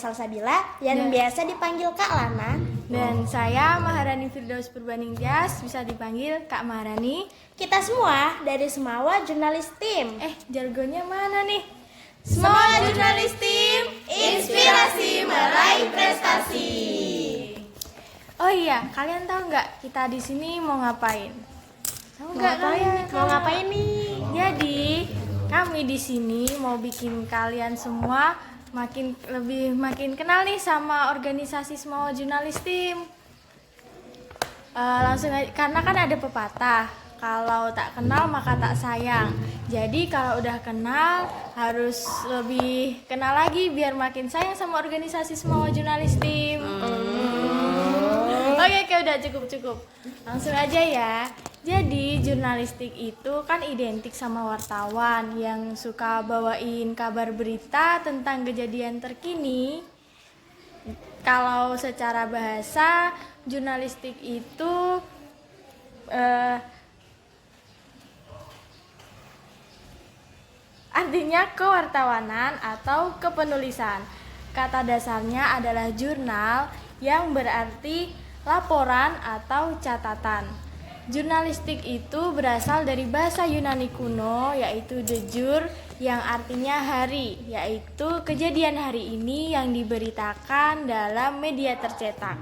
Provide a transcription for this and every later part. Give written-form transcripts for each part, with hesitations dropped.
Salsabila yang biasa dipanggil Kak Lana. Dan saya Maharani Firdaus Purbaning Tias, bisa dipanggil Kak Maharani. Kita semua dari Semawa Jurnalis Team. Jargonnya mana nih? Semawa Jurnalis Team, inspirasi meraih prestasi. Oh iya, kalian tahu nggak kita di sini mau ngapain? Tahu nggak kalian? Mau ngapain nih? Jadi kami di sini mau bikin kalian semua makin kenal nih sama organisasi Semawa Jurnalis Team. Langsung aja, karena kan ada pepatah, kalau tak kenal maka tak sayang. Jadi kalau udah kenal harus lebih kenal lagi biar makin sayang sama organisasi Semawa Jurnalis Team. Oke, udah cukup. Langsung aja ya. Jadi jurnalistik itu kan identik sama wartawan yang suka bawain kabar berita tentang kejadian terkini. Kalau secara bahasa, jurnalistik itu artinya kewartawanan atau kepenulisan. Kata dasarnya adalah jurnal yang berarti laporan atau catatan. Jurnalistik itu berasal dari bahasa Yunani kuno, yaitu de jure, yang artinya hari, yaitu kejadian hari ini yang diberitakan dalam media tercetak.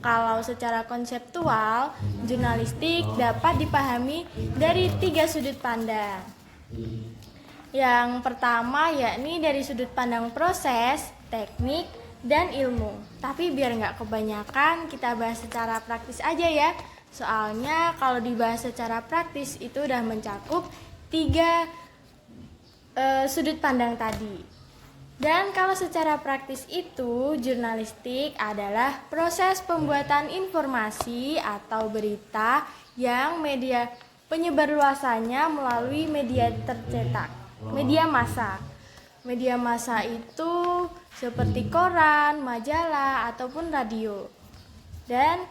Kalau secara konseptual, jurnalistik dapat dipahami dari 3 sudut pandang. Yang pertama yakni dari sudut pandang proses, teknik, dan ilmu. Tapi biar nggak kebanyakan, kita bahas secara praktis aja ya. Soalnya kalau dibahas secara praktis itu udah mencakup 3 sudut pandang tadi. Dan kalau secara praktis itu, jurnalistik adalah proses pembuatan informasi atau berita yang media penyebarluasannya melalui media tercetak, media massa. Media massa itu seperti koran, majalah, ataupun radio. Dan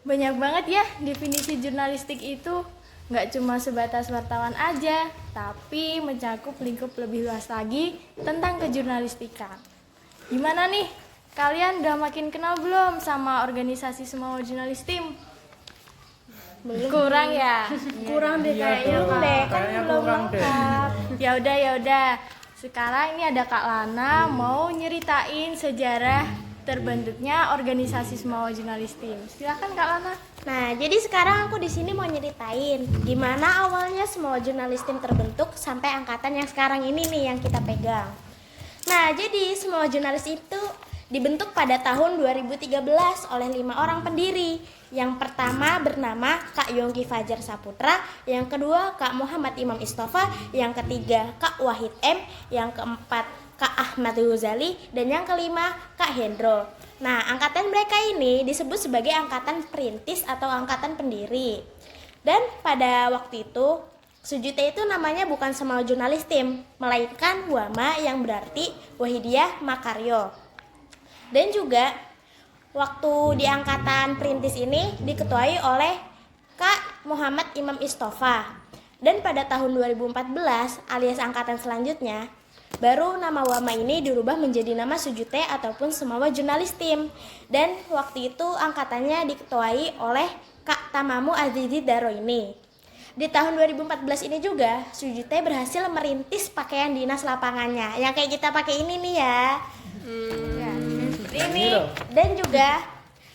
banyak banget ya definisi jurnalistik itu, nggak cuma sebatas wartawan aja, tapi mencakup lingkup lebih luas lagi tentang kejurnalistikan. Gimana nih? Kalian udah makin kenal belum sama organisasi Semawa Jurnalis Team? Belum. Kurang ya? Kurang deh kayaknya, kan belum lengkap. Ya udah. Sekarang ini ada Kak Lana mau nyeritain sejarah terbentuknya organisasi Semawa Jurnalis Team. Silakan Kak Lana. Nah, jadi sekarang aku di sini mau nyeritain gimana awalnya Semawa Jurnalis Team terbentuk sampai angkatan yang sekarang ini nih yang kita pegang. Nah, jadi Semawa Jurnalis itu dibentuk pada tahun 2013 oleh 5 orang pendiri. Yang pertama bernama Kak Yongki Fajar Saputra, yang kedua Kak Muhammad Imam Istofa, yang ketiga Kak Wahid M, yang keempat Kak Ahmad Ghazali, dan yang kelima Kak Hendro. Nah, angkatan mereka ini disebut sebagai angkatan perintis atau angkatan pendiri. Dan pada waktu itu, Sujute itu namanya bukan Semawa Jurnalis Team, melainkan WAMA yang berarti Wahidiyah Makaryo. Dan juga waktu di angkatan perintis ini diketuai oleh Kak Muhammad Imam Istofa. Dan pada tahun 2014 alias angkatan selanjutnya, baru nama WAMA ini dirubah menjadi nama Sujute ataupun Semawa Jurnalis Team. Dan waktu itu angkatannya diketuai oleh Kak Tamamu Azizi Daro ini. Di tahun 2014 ini juga Sujute berhasil merintis pakaian dinas lapangannya, yang kayak kita pakai ini nih ya. Ini. Dan juga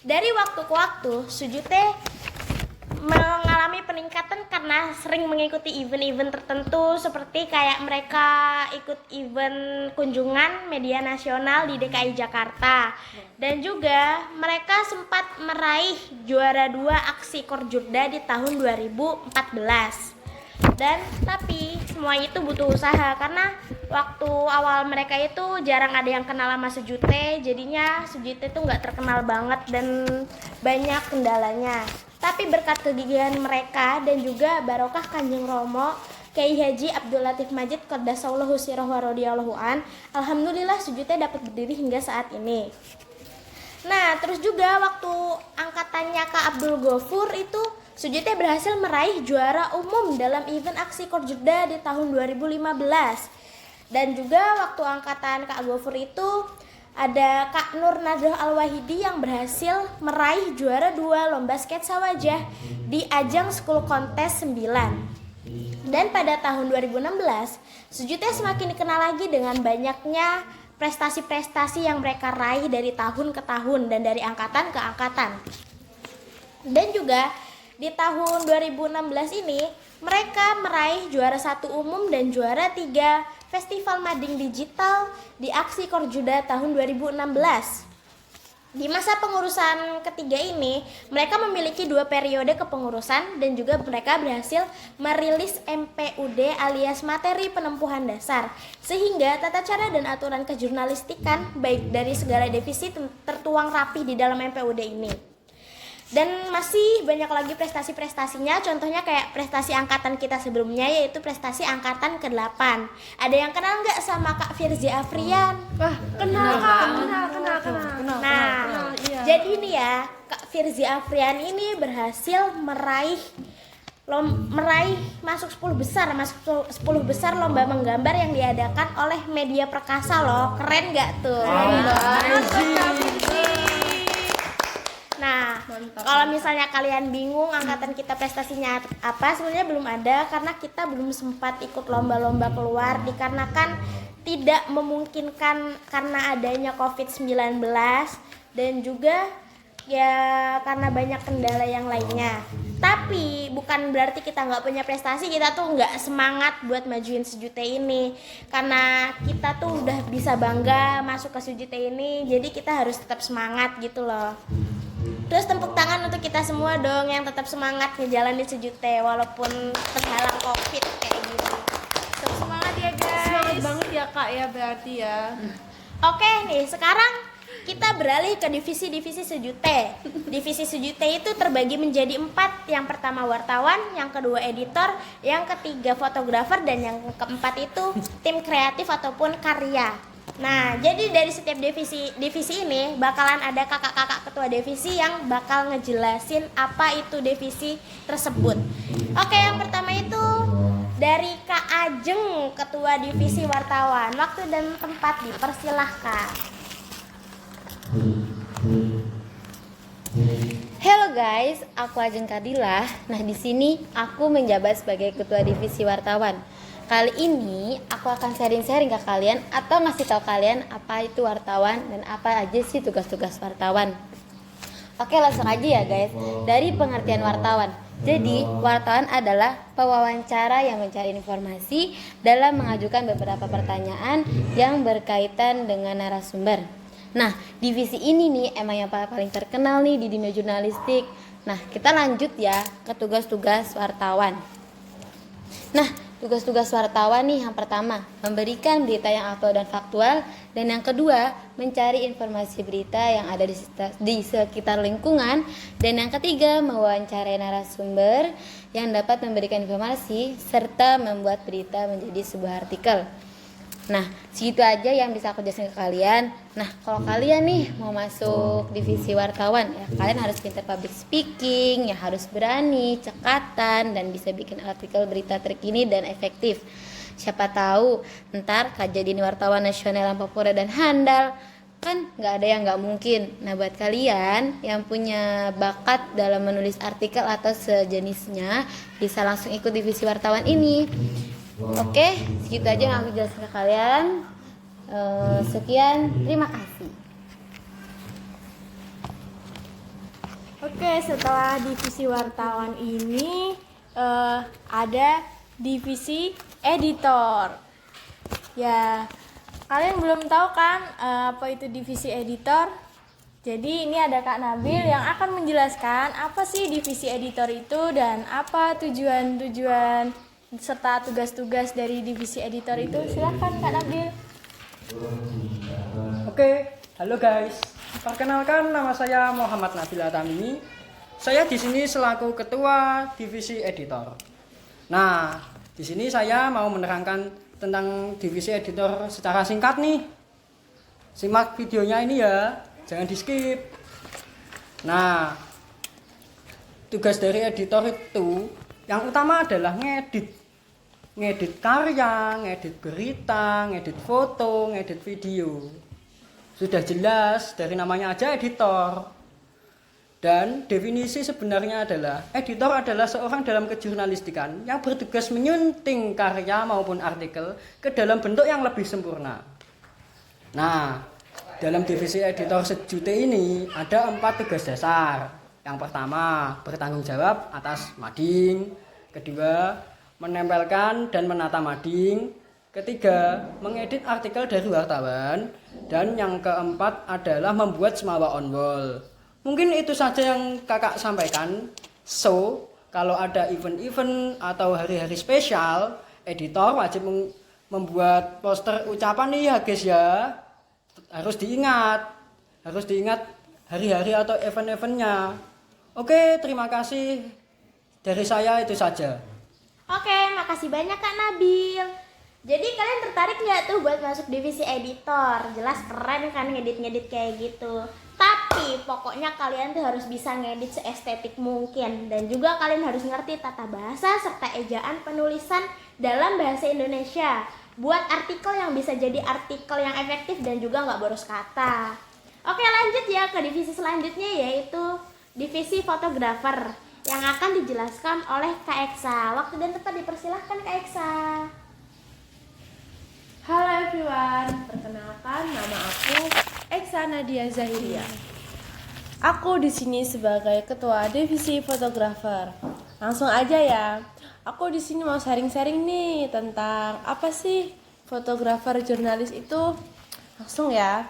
dari waktu ke waktu Sujute mengalami peningkatan karena sering mengikuti event-event tertentu, seperti kayak mereka ikut event kunjungan media nasional di DKI Jakarta. Dan juga mereka sempat meraih juara 2 aksi Korjurda di tahun 2014. Dan tapi semua itu butuh usaha, karena waktu awal mereka itu jarang ada yang kenal sama Sujute, jadinya Sujute itu nggak terkenal banget dan banyak kendalanya. Tapi berkat kegigihan mereka dan juga barokah Kanjeng Romo Kiai Haji Abdul Latif Majid Qaddasallahu sirrahu wa radhiyallahu an, alhamdulillah Sujute dapat berdiri hingga saat ini. Nah, terus juga waktu angkatannya Kak Abdul Ghafur itu Sujute berhasil meraih juara umum dalam event aksi Korjurda di tahun 2015. Dan juga waktu angkatan Kak Ghafur itu ada Kak Nur Nadrah Al-Wahidi yang berhasil meraih juara 2 lomba sketsa wajah di ajang School Contest 9. Dan pada tahun 2016, Sujute semakin dikenal lagi dengan banyaknya prestasi-prestasi yang mereka raih dari tahun ke tahun dan dari angkatan ke angkatan. Dan juga di tahun 2016 ini mereka meraih juara 1 umum dan juara 3 Festival Mading Digital di Aksi Korjuda tahun 2016. Di masa pengurusan ketiga ini, mereka memiliki 2 periode kepengurusan dan juga mereka berhasil merilis MPUD alias materi penempuhan dasar. Sehingga tata cara dan aturan kejurnalistikan baik dari segala divisi tertuang rapi di dalam MPUD ini. Dan masih banyak lagi prestasi-prestasinya, contohnya kayak prestasi angkatan kita sebelumnya yaitu prestasi angkatan ke-8. Ada yang kenal nggak sama Kak Firzi Afrian? Wah, kenal. Nah, jadi nih ya, Kak Firzi Afrian ini berhasil meraih masuk 10 besar lomba menggambar yang diadakan oleh Media Perkasa loh. Keren nggak tuh? Nah, kalau misalnya kalian bingung angkatan kita prestasinya apa, sebenarnya belum ada karena kita belum sempat ikut lomba-lomba keluar dikarenakan tidak memungkinkan karena adanya COVID-19 dan juga ya karena banyak kendala yang lainnya. Tapi bukan berarti kita nggak punya prestasi, kita tuh nggak semangat buat majuin Sujute ini karena kita tuh udah bisa bangga masuk ke Sujute ini, jadi kita harus tetap semangat gitu loh. Terus tepuk tangan untuk kita semua dong yang tetap semangat ngejalanin Sujute walaupun terhalang COVID kayak gini. Tetap semangat ya guys. Semangat banget ya Kak ya berarti ya. Oke nih, sekarang kita beralih ke divisi-divisi Sujute. Divisi Sujute itu terbagi menjadi 4. Yang pertama wartawan, yang kedua editor, yang ketiga fotografer, dan yang keempat itu tim kreatif ataupun karya. Nah, jadi dari setiap divisi ini bakalan ada kakak-kakak ketua divisi yang bakal ngejelasin apa itu divisi tersebut. Oke, yang pertama itu dari Kak Ajeng, ketua divisi wartawan. Waktu dan tempat dipersilahkan. Hello guys, aku Ajeng Kadilah. Nah, di sini aku menjabat sebagai ketua divisi wartawan. Kali ini aku akan sharing-sharing ke kalian atau ngasih tahu kalian apa itu wartawan dan apa aja sih tugas-tugas wartawan. Oke, langsung aja ya guys. Dari pengertian wartawan. Jadi, wartawan adalah pewawancara yang mencari informasi dalam mengajukan beberapa pertanyaan yang berkaitan dengan narasumber. Nah, divisi ini nih emang yang paling terkenal nih di dunia jurnalistik. Nah, kita lanjut ya ke tugas-tugas wartawan. Nah, tugas-tugas wartawan nih yang pertama, memberikan berita yang aktual dan faktual. Dan yang kedua, mencari informasi berita yang ada di sekitar lingkungan. Dan yang ketiga, mewawancarai narasumber yang dapat memberikan informasi serta membuat berita menjadi sebuah artikel. Nah, segitu aja yang bisa aku jelasin ke kalian. Nah, kalau kalian nih mau masuk divisi wartawan, ya kalian harus pintar public speaking, ya harus berani, cekatan, dan bisa bikin artikel berita terkini dan efektif. Siapa tahu ntar kejadian wartawan nasional yang populer dan handal, kan nggak ada yang nggak mungkin. Nah, buat kalian yang punya bakat dalam menulis artikel atau sejenisnya, bisa langsung ikut divisi wartawan ini. Oke, segitu aja yang aku jelasin ke kalian. Sekian, terima kasih. Oke, setelah divisi wartawan ini ada divisi editor. Ya, kalian belum tahu kan apa itu divisi editor? Jadi ini ada Kak Nabil yang akan menjelaskan apa sih divisi editor itu dan apa tujuan-tujuan serta tugas-tugas dari divisi editor itu. Silahkan Kak Nabil. Oke, halo guys. Perkenalkan, nama saya Muhammad Nabil Atami. Saya di sini selaku ketua divisi editor. Nah, di sini saya mau menerangkan tentang divisi editor secara singkat nih. Simak videonya ini ya, jangan di skip. Nah, tugas dari editor itu yang utama adalah ngedit karya, ngedit berita, ngedit foto, ngedit video. Sudah jelas dari namanya aja editor. Dan definisi sebenarnya adalah editor adalah seorang dalam kejurnalistikan yang bertugas menyunting karya maupun artikel ke dalam bentuk yang lebih sempurna. Nah, dalam divisi editor sejute ini ada 4 tugas dasar. Yang pertama, bertanggung jawab atas mading. Kedua, menempelkan dan menata mading. Ketiga, mengedit artikel dari wartawan. Dan yang keempat adalah membuat semawa on wall. Mungkin itu saja yang kakak sampaikan. So, kalau ada event-event atau hari-hari spesial, editor wajib membuat poster ucapan nih ya guys ya. Harus diingat hari-hari atau event-eventnya. Oke, terima kasih. Dari saya itu saja. Oke, makasih banyak Kak Nabil. Jadi kalian tertarik nggak tuh buat masuk divisi editor? Jelas keren kan ngedit-ngedit kayak gitu. Tapi pokoknya kalian tuh harus bisa ngedit seestetik mungkin. Dan juga kalian harus ngerti tata bahasa serta ejaan penulisan dalam bahasa Indonesia. Buat artikel yang bisa jadi artikel yang efektif dan juga nggak boros kata. Oke, lanjut ya ke divisi selanjutnya, yaitu divisi fotografer yang akan dijelaskan oleh Kak Eksa. Waktu dan tempat dipersilahkan Kak Eksa. Halo everyone, perkenalkan nama aku Eksa Nadia Zahiria. Aku di sini sebagai ketua divisi fotografer. Langsung aja ya. Aku di sini mau sharing-sharing nih tentang apa sih fotografer jurnalis itu. Langsung ya.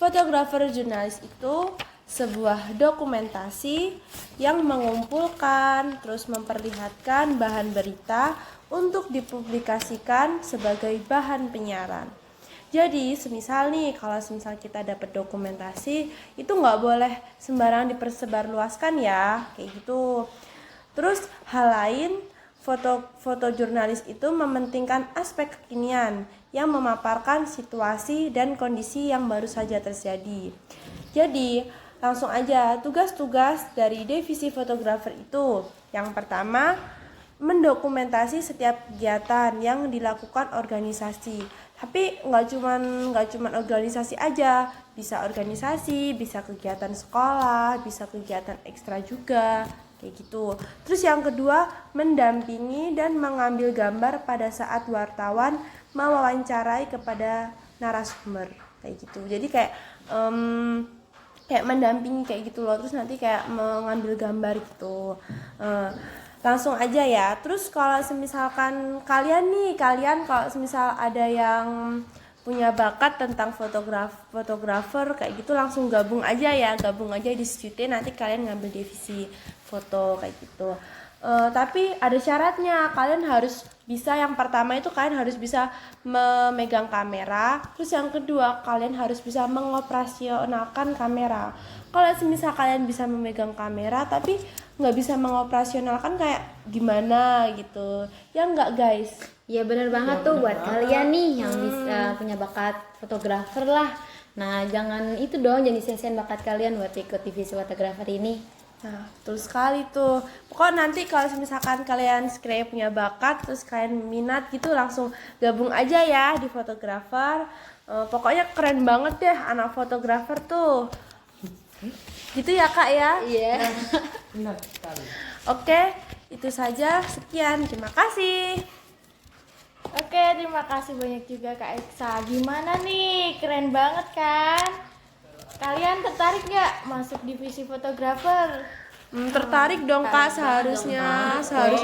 Fotografer jurnalis itu sebuah dokumentasi yang mengumpulkan terus memperlihatkan bahan berita untuk dipublikasikan sebagai bahan penyiaran. Jadi semisal nih, kalau semisal kita dapat dokumentasi, itu nggak boleh sembarang dipersebarluaskan ya, kayak gitu. Terus hal lain, foto jurnalis itu mementingkan aspek kekinian yang memaparkan situasi dan kondisi yang baru saja terjadi. Jadi langsung aja tugas-tugas dari divisi fotografer itu. Yang pertama, mendokumentasi setiap kegiatan yang dilakukan organisasi. Tapi nggak cuman organisasi aja, bisa organisasi, bisa kegiatan sekolah, bisa kegiatan ekstra juga, kayak gitu. Terus yang kedua, mendampingi dan mengambil gambar pada saat wartawan mewawancarai kepada narasumber, kayak gitu. Jadi kayak mendampingi kayak gitu loh. Terus nanti kayak mengambil gambar gitu. Langsung aja ya. Terus kalau misalkan kalian kalau misal ada yang punya bakat tentang fotografer kayak gitu, langsung gabung aja di SCUT, nanti kalian ngambil divisi foto kayak gitu. Tapi ada syaratnya, kalian harus bisa, yang pertama itu kalian harus bisa memegang kamera. Terus yang kedua, kalian harus bisa mengoperasionalkan kamera. Kalau semisal kalian bisa memegang kamera tapi nggak bisa mengoperasionalkan, kayak gimana gitu ya, nggak guys? Ya bener banget tuh buat kalian nih yang bisa punya bakat fotografer lah. Nah jangan itu dong, jadi sia-siain bakat kalian buat ikut divisi fotografer ini. Nah, betul sekali tuh. Pokoknya nanti kalau misalkan kalian sekiranya punya bakat, terus kalian minat gitu, langsung gabung aja ya di fotografer. Pokoknya keren banget deh anak fotografer tuh. Gitu ya Kak ya? Iya. Benar sekali. Oke, itu saja. Sekian. Terima kasih. Oke, terima kasih banyak juga Kak Eksa. Gimana nih? Keren banget kan? Kalian tertarik nggak masuk divisi fotografer? Tertarik dong Kak, seharusnya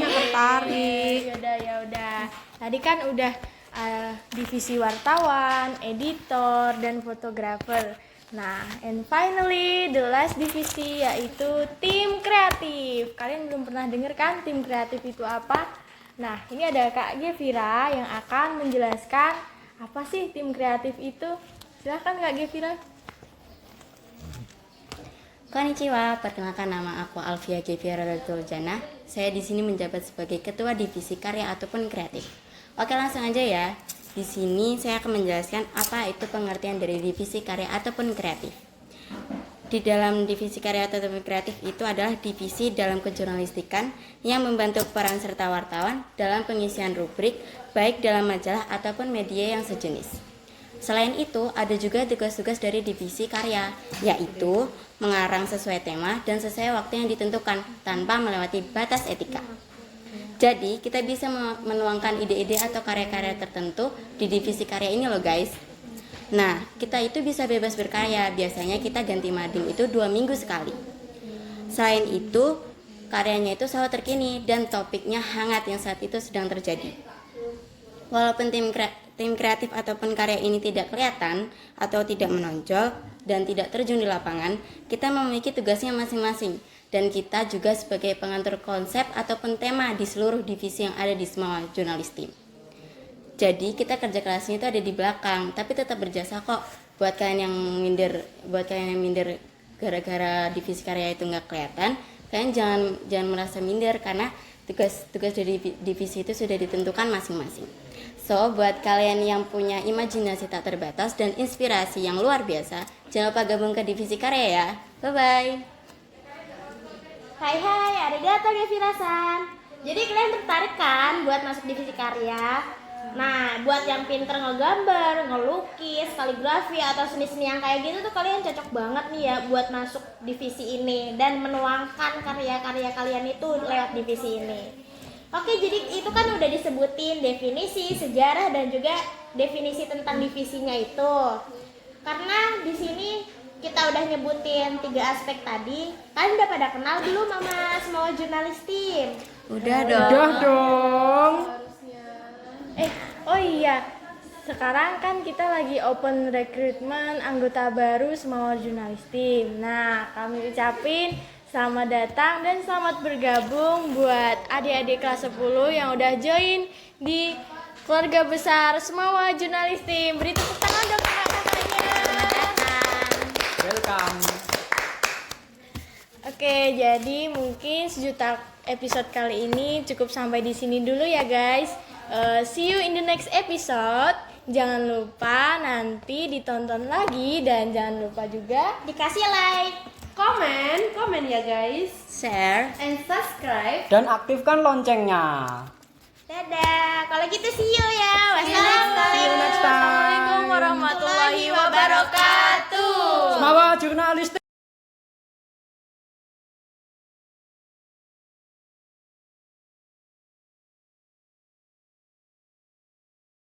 tertarik. Yaudah. Tadi kan udah divisi wartawan, editor, dan fotografer. Nah, and finally the last divisi yaitu tim kreatif. Kalian belum pernah denger kan tim kreatif itu apa? Nah, ini ada Kak Gevira yang akan menjelaskan apa sih tim kreatif itu. Silahkan Kak Gevira. Konnichiwa, perkenalkan nama aku Alfia Gevira Tuljana. Saya di sini menjabat sebagai ketua divisi karya ataupun kreatif. Oke, langsung aja ya. Di sini saya akan menjelaskan apa itu pengertian dari divisi karya ataupun kreatif. Di dalam divisi karya ataupun kreatif itu adalah divisi dalam kejurnalistikan yang membantu peran serta wartawan dalam pengisian rubrik baik dalam majalah ataupun media yang sejenis. Selain itu, ada juga tugas-tugas dari divisi karya, yaitu mengarang sesuai tema dan sesuai waktu yang ditentukan tanpa melewati batas etika. Jadi, kita bisa menuangkan ide-ide atau karya-karya tertentu di divisi karya ini loh guys. Nah, kita itu bisa bebas berkarya, biasanya kita ganti mading itu 2 minggu sekali. Selain itu, karyanya itu selalu terkini dan topiknya hangat yang saat itu sedang terjadi. Walaupun tim kreatif ataupun karya ini tidak kelihatan atau tidak menonjol dan tidak terjun di lapangan, kita memiliki tugasnya masing-masing. Dan kita juga sebagai pengatur konsep ataupun tema di seluruh divisi yang ada di semua jurnalis tim. Jadi kita kerja kerasnya itu ada di belakang, tapi tetap berjasa kok buat kalian yang minder gara-gara divisi karya itu nggak kelihatan. Kalian jangan merasa minder karena tugas dari divisi itu sudah ditentukan masing-masing. So, buat kalian yang punya imajinasi tak terbatas dan inspirasi yang luar biasa, jangan lupa gabung ke divisi karya ya. Bye-bye. Hai, arigato gevirasan. Jadi kalian tertarik kan buat masuk divisi karya? Nah, buat yang pinter ngegambar, ngelukis, kaligrafi, atau seni-seni yang kayak gitu tuh kalian cocok banget nih ya buat masuk divisi ini dan menuangkan karya-karya kalian itu lewat divisi ini. Oke, jadi itu kan udah disebutin definisi, sejarah, dan juga definisi tentang divisinya itu. Karena di sini kita udah nyebutin 3 aspek tadi, kalian udah pada kenal belum sama semua jurnalis tim? Udah dong. Udah dong. Oh iya, sekarang kan kita lagi open recruitment anggota baru semua jurnalis tim. Nah, kami ucapin selamat datang dan selamat bergabung buat adik-adik kelas 10 yang udah join di keluarga besar semua jurnalis tim. Beri tepuk tangan dong kakak-kakaknya. Welcome. Oke, jadi mungkin sejuta episode kali ini cukup sampai di sini dulu ya guys. See you in the next episode. Jangan lupa nanti ditonton lagi dan jangan lupa juga Dikasih like, Komen ya guys. Share. And subscribe. Dan aktifkan loncengnya. dadah. Kalau gitu see you ya. See you next time.